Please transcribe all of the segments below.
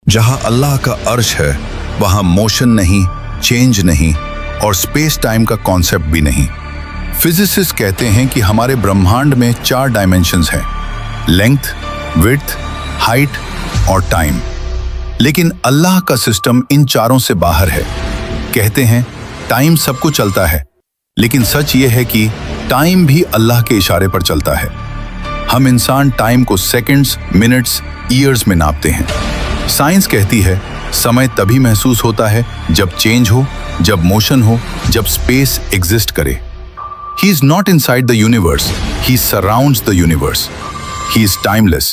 जहां अल्लाह का अर्श है वहां मोशन नहीं, चेंज नहीं और स्पेस टाइम का कॉन्सेप्ट भी नहीं। फिजिसिस्ट कहते हैं कि हमारे ब्रह्मांड में 4 डायमेंशंस हैं, लेंथ, विड्थ, हाइट और टाइम। लेकिन अल्लाह का सिस्टम इन चारों से बाहर है। कहते हैं टाइम सबको चलता है, लेकिन सच ये है कि टाइम भी अल्लाह के इशारे पर चलता है। हम इंसान टाइम को सेकंड्स, मिनट्स, ईयर्स में नापते हैं। साइंस कहती है समय तभी महसूस होता है जब चेंज हो, जब मोशन हो, जब स्पेस एग्जिस्ट करे। He is not inside the universe, he surrounds the universe. He is timeless,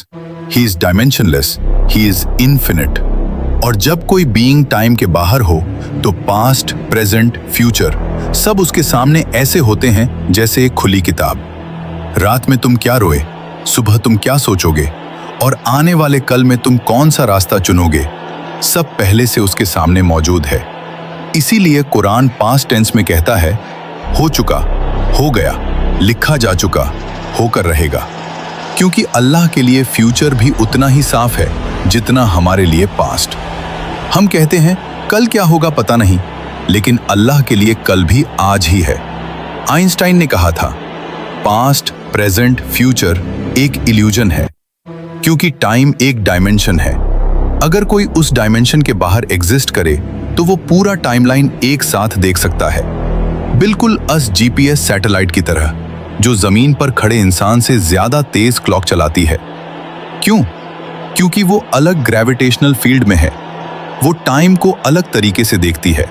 he is dimensionless, he is infinite. और जब कोई बीइंग टाइम के बाहर हो तो पास्ट, प्रेजेंट, फ्यूचर सब उसके सामने ऐसे होते हैं जैसे एक खुली किताब। रात में तुम क्या रोए, सुबह तुम क्या सोचोगे और आने वाले कल में तुम कौन सा रास्ता चुनोगे, सब पहले से उसके सामने मौजूद है। इसीलिए कुरान पास्ट टेंस में कहता है हो चुका, हो गया, लिखा जा चुका, होकर रहेगा। क्योंकि अल्लाह के लिए फ्यूचर भी उतना ही साफ है जितना हमारे लिए पास्ट। हम कहते हैं कल क्या होगा पता नहीं, लेकिन अल्लाह के लिए कल भी आज ही है। आइंस्टाइन ने कहा था पास्ट, प्रेजेंट, फ्यूचर एक इल्यूजन है, क्योंकि टाइम एक डायमेंशन है। अगर कोई उस डायमेंशन के बाहर एग्जिस्ट करे तो वो पूरा टाइमलाइन एक साथ देख सकता है, बिल्कुल जीपीएस सैटेलाइट की तरह, जो जमीन पर खड़े इंसान से ज्यादा तेज क्लॉक चलाती है। क्यों? क्योंकि वो अलग ग्रेविटेशनल फील्ड में है, वो टाइम को अलग तरीके से देखती है।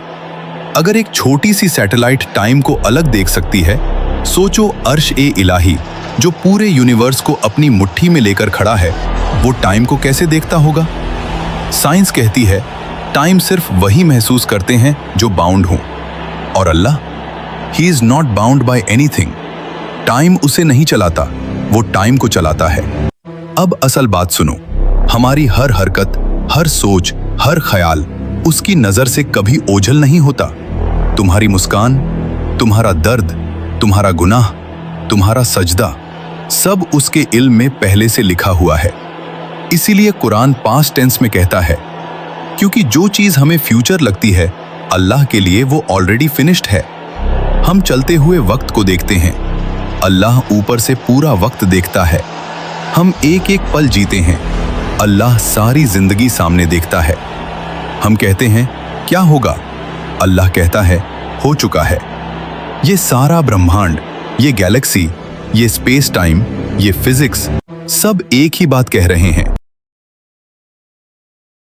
अगर एक छोटी सी सैटेलाइट टाइम को अलग देख सकती है, सोचो अर्श-ए-इलाही जो पूरे यूनिवर्स को अपनी मुट्ठी में लेकर खड़ा है, वो टाइम को कैसे देखता होगा? साइंस कहती है टाइम सिर्फ वही महसूस करते हैं जो बाउंड हों, और अल्लाह He is not bound by anything. Time उसे नहीं चलाता, वो टाइम को चलाता है। अब असल बात सुनो, हमारी हर हरकत, हर सोच, हर ख्याल उसकी नजर से कभी ओझल नहीं होता। तुम्हारी मुस्कान, तुम्हारा दर्द, तुम्हारा गुनाह, तुम्हारा सजदा, सब उसके इल्म में पहले से लिखा हुआ है। इसीलिए कुरान पास्ट टेंस में कहता है, क्योंकि जो चीज हमें फ्यूचर लगती है, अल्लाह के लिए वो ऑलरेडी फिनिश्ड है। हम चलते हुए वक्त को देखते हैं, अल्लाह ऊपर से पूरा वक्त देखता है। हम एक एक पल जीते हैं, अल्लाह सारी जिंदगी सामने देखता है। हम कहते हैं क्या होगा, अल्लाह कहता है हो चुका है। ये सारा ब्रह्मांड, ये गैलेक्सी, ये स्पेस टाइम, ये फिजिक्स सब एक ही बात कह रहे हैं,